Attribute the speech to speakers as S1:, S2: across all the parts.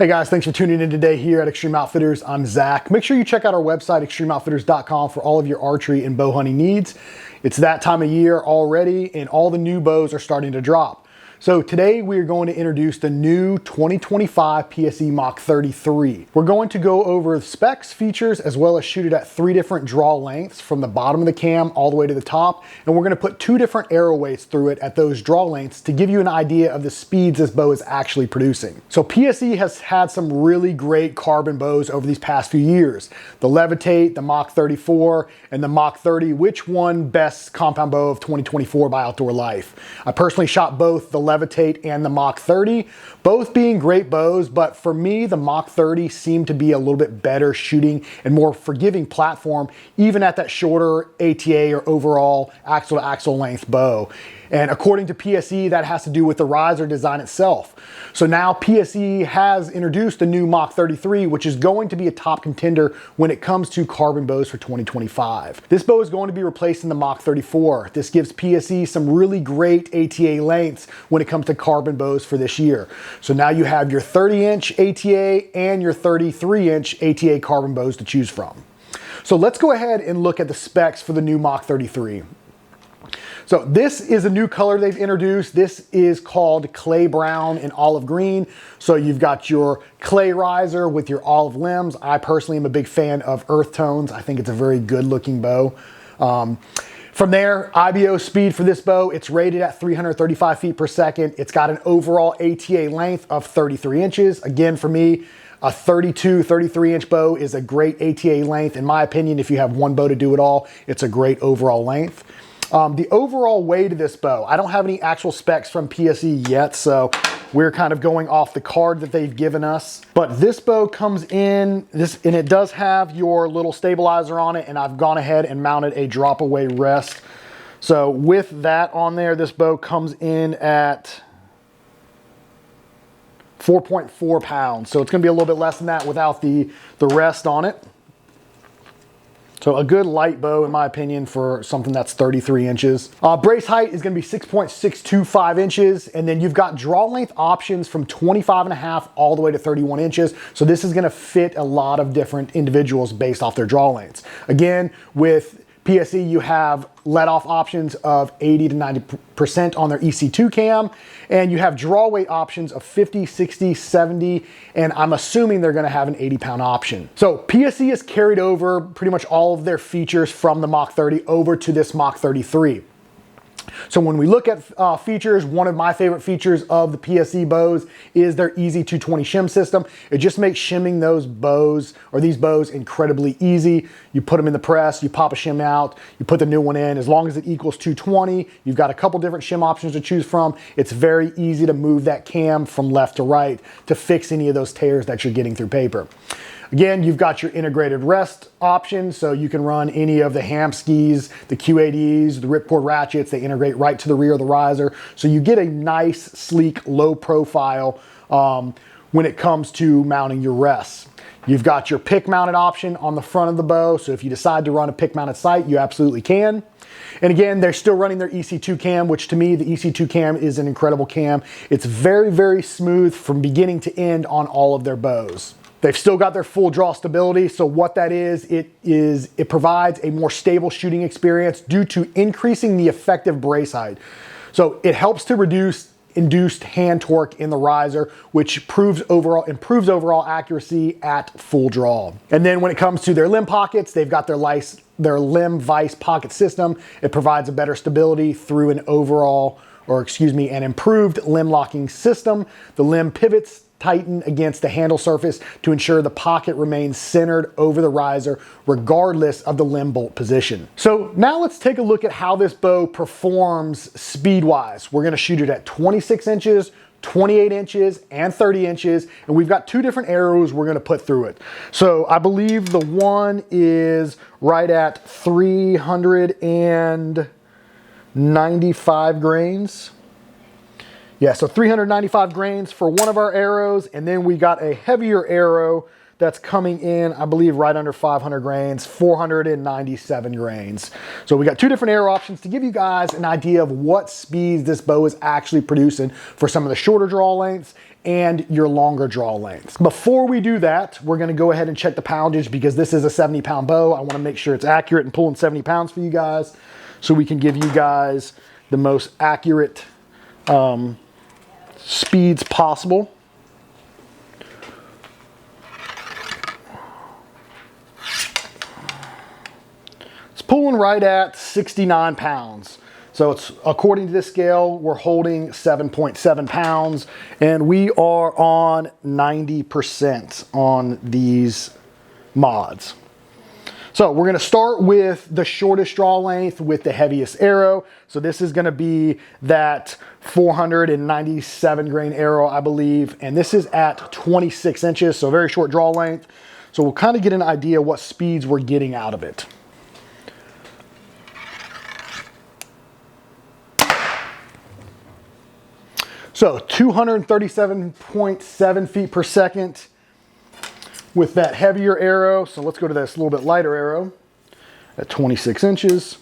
S1: Hey guys, thanks for tuning in today here at Extreme Outfitters. I'm Zach. Make sure you check out our website, extremeoutfitters.com, for all of your archery and bow hunting needs. It's that time of year already, and all the new bows are starting to drop. So today we are going to introduce the new 2025 PSE Mach 33. We're going to go over the specs, features, as well as shoot it at 3 different draw lengths from the bottom of the cam all the way to the top. And we're going to put 2 different arrow weights through it at those draw lengths to give you an idea of the speeds this bow is actually producing. So PSE has had some really great carbon bows over these past few years. The Levitate, the Mach 34, and the Mach 30. Which one best compound bow of 2024 by Outdoor Life? I personally shot both the Levitate and the Mach 30, both being great bows, but for me, the Mach 30 seemed to be a little bit better shooting and more forgiving platform, even at that shorter ATA or overall axle to axle length bow. And according to PSE, that has to do with the riser design itself. So now PSE has introduced the new Mach 33, which is going to be a top contender when it comes to carbon bows for 2025. This bow is going to be replacing the Mach 34. This gives PSE some really great ATA lengths when it comes to carbon bows for this year. So now you have your 30-inch ATA and your 33-inch ATA carbon bows to choose from. So let's go ahead and look at the specs for the new Mach 33. So this is a new color they've introduced. This is called clay brown and olive green. So you've got your clay riser with your olive limbs. I personally am a big fan of earth tones. I think it's a very good looking bow. From there, IBO speed for this bow, it's rated at 335 feet per second. It's got an overall ATA length of 33 inches. Again, for me, a 33-inch bow is a great ATA length. In my opinion, if you have one bow to do it all, it's a great overall length. The overall weight of this bow, I don't have any actual specs from PSE yet, so we're kind of going off the card that they've given us. But this bow comes in, and it does have your little stabilizer on it, and I've gone ahead and mounted a drop-away rest. So with that on there, this bow comes in at 4.4 pounds. So it's gonna be a little bit less than that without the rest on it. So a good light bow, in my opinion, for something that's 33 inches. Brace height is gonna be 6.625 inches, and then you've got draw length options from 25.5 all the way to 31 inches. So this is gonna fit a lot of different individuals based off their draw lengths. Again, with PSE, you have let-off options of 80 to 90% on their EC2 cam, and you have draw weight options of 50, 60, 70, and I'm assuming they're gonna have an 80-pound option. So PSE has carried over pretty much all of their features from the Mach 30 over to this Mach 33. So when we look at features, one of my favorite features of the PSE bows is their Easy 220 shim system. It just makes shimming those bows, or these bows, incredibly easy. You put them in the press, you pop a shim out, you put the new one in. As long as it equals 220, you've got a couple different shim options to choose from. It's very easy to move that cam from left to right to fix any of those tears that you're getting through paper. Again, you've got your integrated rest option, so you can run any of the Hamskis, the Q80s, the ripcord ratchets. They integrate right to the rear of the riser. So you get a nice, sleek, low profile when it comes to mounting your rests. You've got your pick mounted option on the front of the bow. So if you decide to run a pick mounted sight, you absolutely can. And again, they're still running their EC2 cam, which to me, the EC2 cam is an incredible cam. It's very, very smooth from beginning to end on all of their bows. They've still got their full draw stability. So what that is, it provides a more stable shooting experience due to increasing the effective brace height. So it helps to reduce induced hand torque in the riser, which improves overall accuracy at full draw. And then when it comes to their limb pockets, they've got their limb vise pocket system. It provides a better stability through an an improved limb locking system. The limb pivots tighten against the handle surface to ensure the pocket remains centered over the riser regardless of the limb bolt position. So now let's take a look at how this bow performs speed-wise. We're gonna shoot it at 26 inches, 28 inches, and 30 inches, and we've got 2 different arrows we're gonna put through it. So I believe the one is right at 395 grains. Yeah, so 395 grains for one of our arrows, and then we got a heavier arrow that's coming in, I believe, right under 500 grains, 497 grains. So we got two different arrow options to give you guys an idea of what speeds this bow is actually producing for some of the shorter draw lengths and your longer draw lengths. Before we do that, we're gonna go ahead and check the poundage because this is a 70-pound bow. I wanna make sure it's accurate and pulling 70 pounds for you guys so we can give you guys the most accurate speeds possible. It's pulling right at 69 pounds. So it's, according to this scale, we're holding 7.7 pounds, and we are on 90% on these mods. So we're gonna start with the shortest draw length with the heaviest arrow. So this is gonna be that 497 grain arrow, I believe. And this is at 26 inches, so very short draw length. So we'll kind of get an idea what speeds we're getting out of it. So 237.7 feet per second with that heavier arrow. So let's go to this little bit lighter arrow at 26 inches.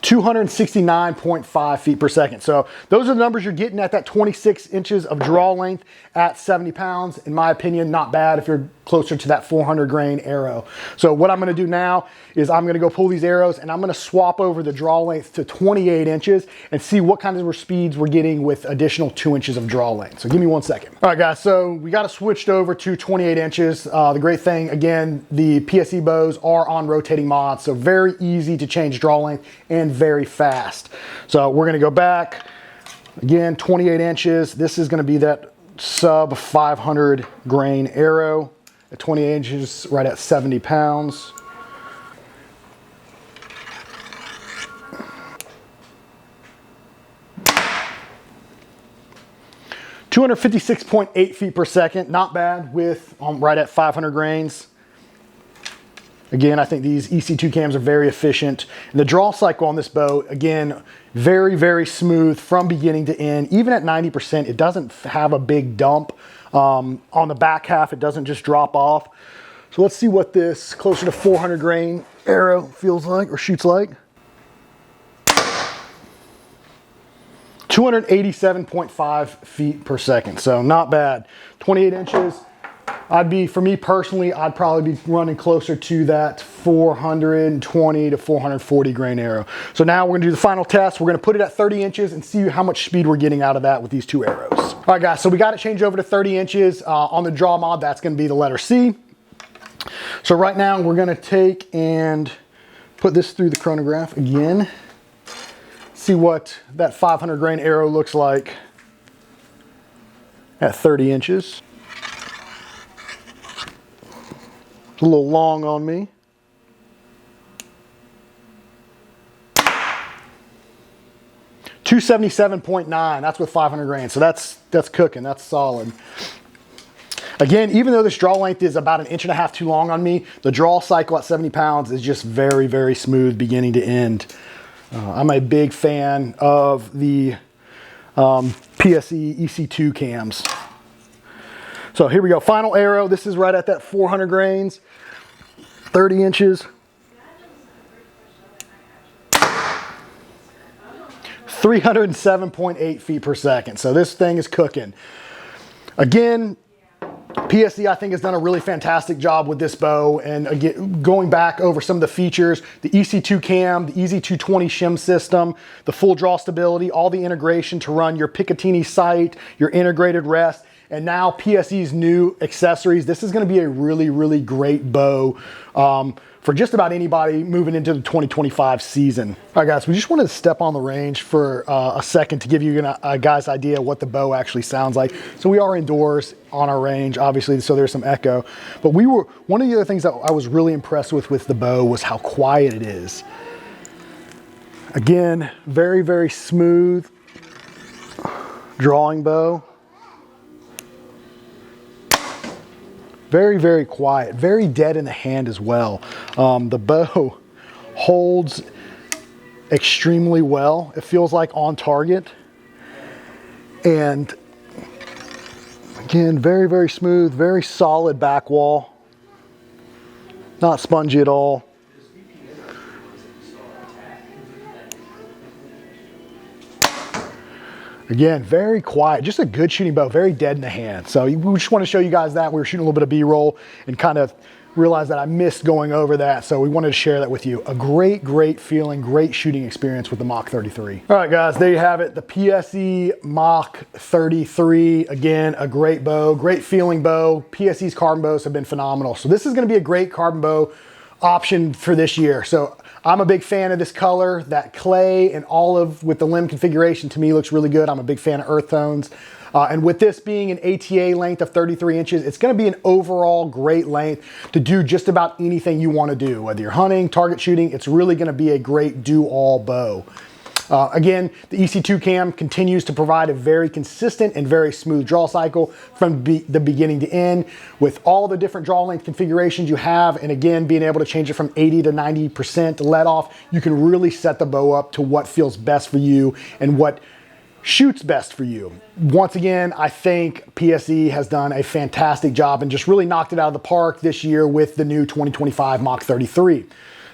S1: (269.5 feet per second. So those are the numbers you're getting at that 26 inches of draw length at 70 pounds. In my opinion, not bad if you're closer to that 400 grain arrow. So what I'm gonna do now is I'm gonna go pull these arrows and I'm gonna swap over the draw length to 28 inches and see what kind of speeds we're getting with additional 2 inches of draw length. So give me 1 second. All right guys, so we got it switched over to 28 inches. The great thing, again, the PSE bows are on rotating mods, so very easy to change draw length and very fast. So we're gonna go back, again, 28 inches. This is gonna be that sub 500 grain arrow at 28 inches, right at 70 pounds. (256.8 feet per second, not bad with right at 500 grains. Again, I think these EC2 cams are very efficient. And the draw cycle on this bow, again, very, very smooth from beginning to end. Even at 90%, it doesn't have a big dump. On the back half, it doesn't just drop off. So let's see what this closer to 400 grain arrow feels like or shoots like. 287.5 feet per second, so not bad. 28 inches. For me personally, I'd probably be running closer to that 420 to 440 grain arrow. So now we're gonna do the final test. We're gonna put it at 30 inches and see how much speed we're getting out of that with these two arrows. All right guys, so we got it changed over to 30 inches. On the draw mod, that's gonna be the letter C. So right now we're gonna take and put this through the chronograph again. See what that 500 grain arrow looks like at 30 inches. It's a little long on me. (277.9). That's with 500 grain. So that's cooking. That's solid. Again, even though this draw length is about 1.5 inches too long on me, the draw cycle at 70 pounds is just very, very smooth beginning to end. I'm a big fan of the PSE EC2 cams. So here we go, final arrow. This is right at that 400 grains, 30 inches. 307.8 feet per second. So this thing is cooking. Again, PSE, I think, has done a really fantastic job with this bow. And again, going back over some of the features, the EC2 cam, the EZ220 shim system, the full draw stability, all the integration to run your Picatinny sight, your integrated rest, and now PSE's new accessories. This is going to be a really, really great bow for just about anybody moving into the 2025 season. All right, guys, we just wanted to step on the range for a second to give you a guys idea what the bow actually sounds like. So we are indoors on our range, obviously, so there's some echo. But one of the other things that I was really impressed with the bow was how quiet it is. Again, very, very smooth drawing bow. Very, very quiet, very dead in the hand as well. The bow holds extremely well. It feels like on target. And again, very, very smooth, very solid back wall. Not spongy at all. Again, very quiet, just a good shooting bow, very dead in the hand. So we just want to show you guys that. We were shooting a little bit of B-roll and kind of realized that I missed going over that. So we wanted to share that with you. A great, great feeling, great shooting experience with the Mach 33. All right, guys, there you have it. The PSE Mach 33. Again, a great bow, great feeling bow. PSE's carbon bows have been phenomenal. So this is going to be a great carbon bow option for this year. So I'm a big fan of this color. That clay and olive with the limb configuration to me looks really good. I'm a big fan of earth tones. And with this being an ATA length of 33 inches, it's gonna be an overall great length to do just about anything you wanna do. Whether you're hunting, target shooting, it's really gonna be a great do-all bow. Again, the EC2 cam continues to provide a very consistent and very smooth draw cycle from the beginning to end with all the different draw length configurations you have. And again, being able to change it from 80 to 90% let off, you can really set the bow up to what feels best for you and what shoots best for you. Once again, I think PSE has done a fantastic job and just really knocked it out of the park this year with the new 2025 Mach 33.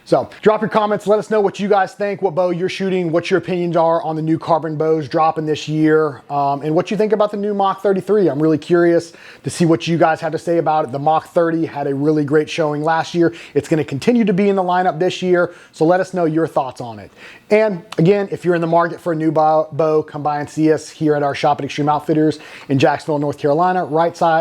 S1: So drop your comments, let us know what you guys think, what bow you're shooting, what your opinions are on the new carbon bows dropping this year, and what you think about the new Mach 33. I'm really curious to see what you guys have to say about it. The Mach 30 had a really great showing last year. It's going to continue to be in the lineup this year, so let us know your thoughts on it. And again, if you're in the market for a new bow, come by and see us here at our shop at Extreme Outfitters in Jacksonville, North Carolina,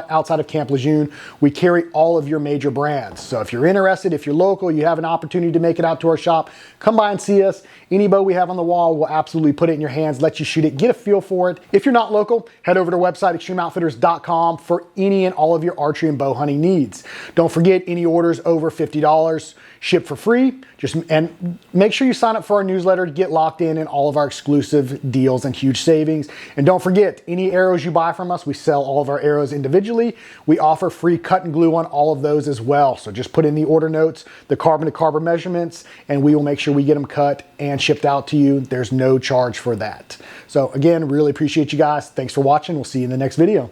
S1: outside of Camp Lejeune. We carry all of your major brands. So if you're interested, if you're local, you have an opportunity to make it out to our shop, come by and see us. Any bow we have on the wall, we'll absolutely put it in your hands, let you shoot it, get a feel for it. If you're not local, head over to our website, extremeoutfitters.com, for any and all of your archery and bow hunting needs. Don't forget, any orders over $50 ship for free. And make sure you sign up for our newsletter to get locked in all of our exclusive deals and huge savings. And don't forget, any arrows you buy from us, we sell all of our arrows individually. We offer free cut and glue on all of those as well. So just put in the order notes, the carbon to carbon measurements, and we will make sure we get them cut and shipped out to you. There's no charge for that. So again, really appreciate you guys. Thanks for watching. We'll see you in the next video.